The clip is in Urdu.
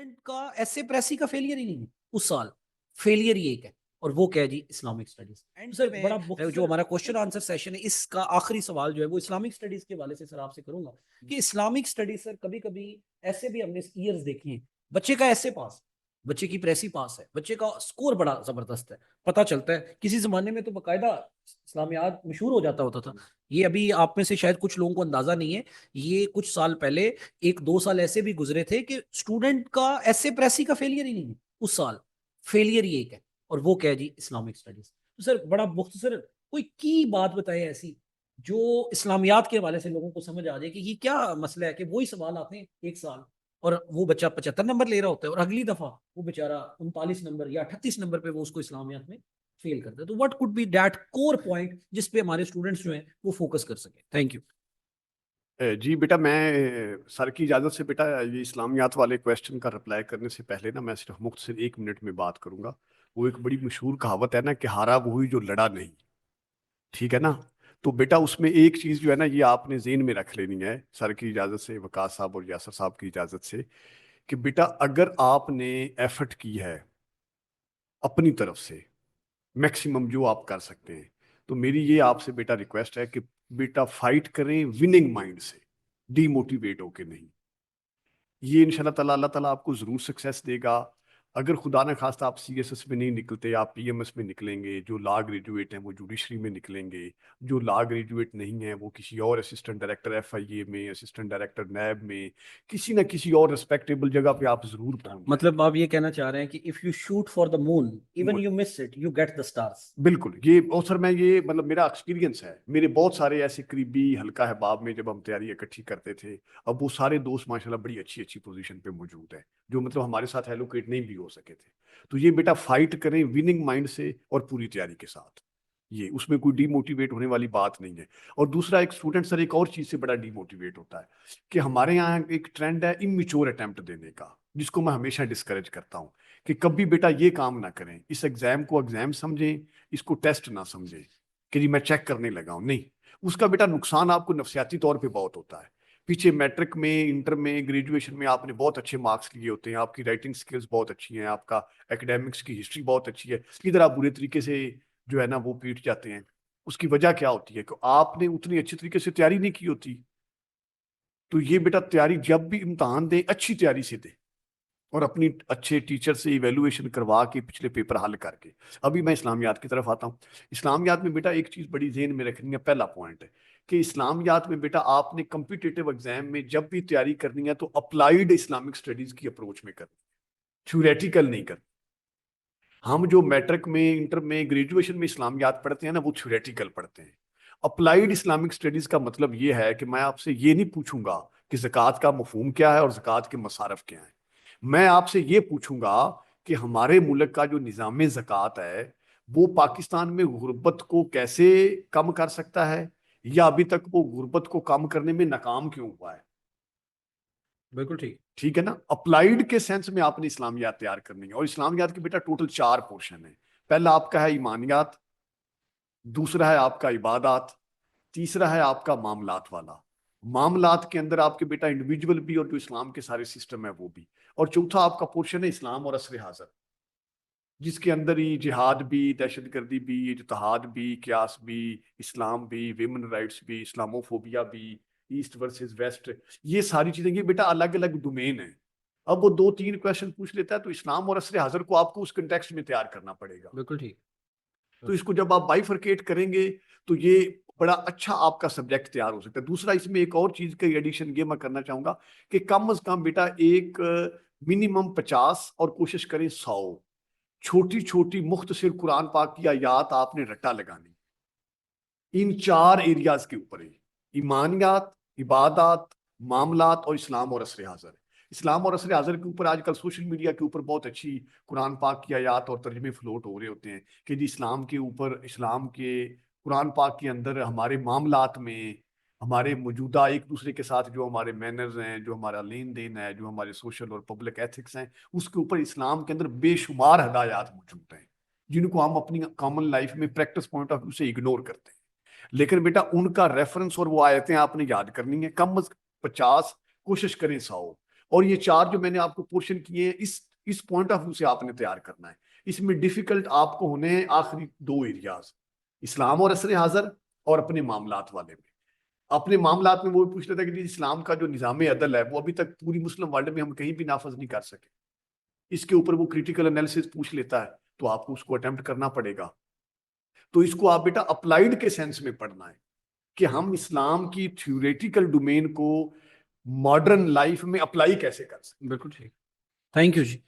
اسٹوڈنٹ کا ایس اے پریسی کا فیلئر ہی نہیں ہے اس سال، فیلئر ہی ایک ہے، اور وہ کیا ہے جی اسلامک اسٹڈیز. سر بڑا جو ہمارا کوشچن آنسر سیشن ہے اس کا آخری سوال جو ہے وہ اسلامک اسٹڈیز کے حوالے سے سر آپ سے کروں گا کہ اسلامک اسٹڈیز سر کبھی کبھی ایسے بھی ہم نے ایئرز دیکھے ہیں، بچے کا ایسے پاس، بچے کی پریسی پاس ہے، بچے کا سکور بڑا زبردست ہے، پتہ چلتا ہے کسی زمانے میں تو باقاعدہ اسلامیات مشہور ہو جاتا ہوتا تھا. یہ ابھی آپ میں سے شاید کچھ لوگوں کو اندازہ نہیں ہے، یہ کچھ سال پہلے 1-2 سال ایسے بھی گزرے تھے کہ اسٹوڈنٹ کا ایس اے پریسی کا فیلئر ہی نہیں ہے اس سال، فیلئر ہی ایک ہے، اور وہ کیا ہے جی اسلامک اسٹڈیز. تو سر بڑا مختصر کوئی کی بات بتائے ایسی جو اسلامیات کے حوالے سے لوگوں کو سمجھ آ جائے کہ یہ کیا مسئلہ ہے کہ وہی سوال آتے ہیں ایک سال اور وہ بچہ 75 نمبر لے رہا ہوتا ہے اور اگلی دفعہ وہ بیچارہ 39 نمبر یا 38 نمبر پہ وہ اس کو اسلامیات میں فیل کرتا ہے. تو what could be that core point جس پہ ہمارے اسٹوڈنٹس جو ہیں وہ فوکس کر سکیں. Thank you. جی بیٹا، میں سر کی اجازت سے بیٹا یہ اسلامیات والے کویسچن کا رپلائی کرنے سے پہلے نا میں صرف مختصر 1 منٹ میں بات کروں گا. وہ ایک بڑی مشہور کہاوت ہے نا کہ ہارا وہی جو لڑا نہیں، ٹھیک ہے نا. تو بیٹا اس میں ایک چیز جو ہے نا یہ آپ نے ذہن میں رکھ لینی ہے سر کی اجازت سے، وقاص صاحب اور یاسر صاحب کی اجازت سے، کہ بیٹا اگر آپ نے ایفرٹ کی ہے اپنی طرف سے میکسیمم جو آپ کر سکتے ہیں، تو میری یہ آپ سے بیٹا ریکویسٹ ہے کہ بیٹا فائٹ کریں وننگ مائنڈ سے، ڈی موٹیویٹ ہو کے نہیں. یہ انشاءاللہ تعالیٰ اللہ تعالیٰ آپ کو ضرور سکسیس دے گا. اگر خدا نہ خواستہ آپ سی ایس ایس میں نہیں نکلتے، آپ پی ایم ایس میں نکلیں گے. جو لا گریجویٹ ہیں وہ جوڈیشری میں نکلیں گے، جو لا گریجویٹ نہیں ہیں وہ کسی اور اسسٹنٹ ڈائریکٹر ایف آئی اے میں، اسسٹنٹ ڈائریکٹر نیب میں، کسی نہ کسی اور ریسپیکٹیبل جگہ پہ آپ ضرور پہنچ جائیں. مطلب آپ یہ کہنا چاہ رہے ہیں کہ if you shoot for the moon even you miss it you get the stars. بالکل. یہ اور سر میں یہ مطلب میرا ایکسپیرینس ہے، میرے بہت سارے ایسے قریبی حلقہ احباب میں جب ہم تیاری اکٹھی کرتے تھے، اب وہ سارے دوست ماشاءاللہ بڑی اچھی اچھی پوزیشن پہ موجود ہیں جو مطلب ہمارے ساتھ ایلوکیٹ نہیں بھی ہو سکے تھے. تو یہ بیٹا فائٹ کریں وننگ مائنڈ سے اور پوری تیاری کے ساتھ، یہ اس میں کوئی ڈی موٹیویٹ ہونے والی بات نہیں ہے. اور دوسرا ایک اسٹوڈنٹ سر ایک اور چیز سے بڑا ڈی موٹیویٹ ہوتا ہے کہ ہمارے یہاں ایک ٹرینڈ ہے امیچور اٹیمپٹ دینے کا، جس کو میں ہمیشہ ڈسکریج کرتا ہوں کہ کبھی بیٹا یہ کام نہ کریں، اس ایگزام کو ایگزام سمجھیں، اس کو ٹیسٹ نہ سمجھیں کہ جی میں چیک کرنے لگا ہوں. نہیں، اس کا بیٹا نقصان آپ کو نفسیاتی طور پہ بہت ہوتا ہے. پیچھے میٹرک میں، انٹر میں، گریجویشن میں آپ نے بہت اچھے مارکس لیے ہوتے ہیں، آپ کی رائٹنگ سکلز بہت اچھی ہیں، آپ کا ایکڈیمکس کی ہسٹری بہت اچھی ہے، ادھر آپ برے طریقے سے جو ہے نا وہ پیٹ جاتے ہیں. اس کی وجہ کیا ہوتی ہے کہ آپ نے اتنی اچھی طریقے سے تیاری نہیں کی ہوتی. تو یہ بیٹا تیاری جب بھی امتحان دیں اچھی تیاری سے دیں اور اپنی اچھے ٹیچر سے ایویلویشن کروا کے پچھلے پیپر حل کر کے. ابھی میں اسلامیات کی طرف آتا ہوں. اسلامیات میں بیٹا ایک چیز بڑی ذہن میں رکھنی ہے، پہلا پوائنٹ ہے کہ اسلامیات میں بیٹا آپ نے کمپیٹیٹیو ایگزام میں جب بھی تیاری کرنی ہے تو اپلائیڈ اسلامک اسٹڈیز کی اپروچ میں کرنی ہے، تھیوریٹیکل نہیں کرنی. ہم جو میٹرک میں، انٹر میں، گریجویشن میں اسلامیات پڑھتے ہیں نا وہ تھیوریٹیکل پڑھتے ہیں. اپلائیڈ اسلامک اسٹڈیز کا مطلب یہ ہے کہ میں آپ سے یہ نہیں پوچھوں گا کہ زکوٰۃ کا مفہوم کیا ہے اور زکوٰۃ کے مصارف کیا ہیں. میں آپ سے یہ پوچھوں گا کہ ہمارے ملک کا جو نظام زکوٰۃ ہے وہ پاکستان میں غربت کو کیسے کم کر سکتا ہے، یا ابھی تک وہ غربت کو کم کرنے میں ناکام کیوں ہوا ہے. بالکل ٹھیک. ٹھیک ہے نا. اپلائیڈ کے سینس میں آپ نے اسلامیات تیار کرنی ہے، اور اسلامیات کے بیٹا ٹوٹل 4 پورشن ہیں. پہلا آپ کا ہے ایمانیات، دوسرا ہے آپ کا عبادات، تیسرا ہے آپ کا معاملات والا. معاملات کے اندر آپ کے بیٹا انڈیویجول بھی اور جو اسلام کے سارے سسٹم ہے وہ بھی. اور چوتھا آپ کا پورشن ہے اسلام اور عصر حاضر، جس کے اندر ہی جہاد بھی، دہشت گردی بھی، اجتہاد بھی، قیاس بھی، اسلام بھی، ویمن رائٹس بھی، اسلاموفوبیا بھی، ایسٹ ورسز ویسٹ، یہ ساری چیزیں یہ بیٹا الگ الگ ڈومین ہیں. اب وہ 2-3 کویشچن پوچھ لیتا ہے تو اسلام اور عصر حاضر کو آپ کو اس کنٹیکسٹ میں تیار کرنا پڑے گا. بالکل ٹھیک. تو اس کو جب آپ بائیفرکیٹ کریں گے تو یہ بڑا اچھا آپ کا سبجیکٹ تیار ہو سکتا ہے. دوسرا اس میں ایک اور چیز کا ایڈیشن یہ میں کرنا چاہوں گا کہ کم از کم بیٹا ایک منیمم 50 اور کوشش کریں 100 چھوٹی چھوٹی مختصر قرآن پاک کی آیات آپ نے رٹا لگانی ان 4 ایریاز کے اوپر ہی: ایمانیات، عبادات، معاملات اور اسلام اور عصر حاضر. اسلام اور عصر حاضر کے اوپر آج کل سوشل میڈیا کے اوپر بہت اچھی قرآن پاک کی آیات اور ترجمے فلوٹ ہو رہے ہوتے ہیں کہ جی اسلام کے اوپر، اسلام کے قرآن پاک کے اندر ہمارے معاملات میں، ہمارے موجودہ ایک دوسرے کے ساتھ جو ہمارے مینرز ہیں، جو ہمارا لین دین ہے، جو ہمارے سوشل اور پبلک ایتھکس ہیں، اس کے اوپر اسلام کے اندر بے شمار ہدایات موجود ہیں جن کو ہم اپنی کامن لائف میں پریکٹس پوائنٹ آف ویو سے اگنور کرتے ہیں. لیکن بیٹا ان کا ریفرنس اور وہ آیتیں آپ نے یاد کرنی ہے. کم از 50، کوشش کریں 100. اور یہ 4 جو میں نے آپ کو پورشن کیے ہیں اس پوائنٹ آف ویو سے آپ نے تیار کرنا ہے. اس میں ڈیفیکلٹ آپ کو ہونے ہیں آخری 2 ایریاز، اسلام اور عصر حاضر اور اپنے معاملات والے میں. اپنے معاملات میں وہ پوچھ لیتا ہے کہ اسلام کا جو نظام عدل ہے وہ ابھی تک پوری مسلم ورلڈ میں ہم کہیں بھی نافذ نہیں کر سکے. اس کے اوپر وہ کریٹیکل انالیسس پوچھ لیتا ہے تو آپ کو اس کو اٹیمپٹ کرنا پڑے گا. تو اس کو آپ بیٹا اپلائیڈ کے سینس میں پڑھنا ہے کہ ہم اسلام کی تھیوریٹیکل ڈومین کو ماڈرن لائف میں اپلائی کیسے کر سکتے. بالکل ٹھیک. Thank you G.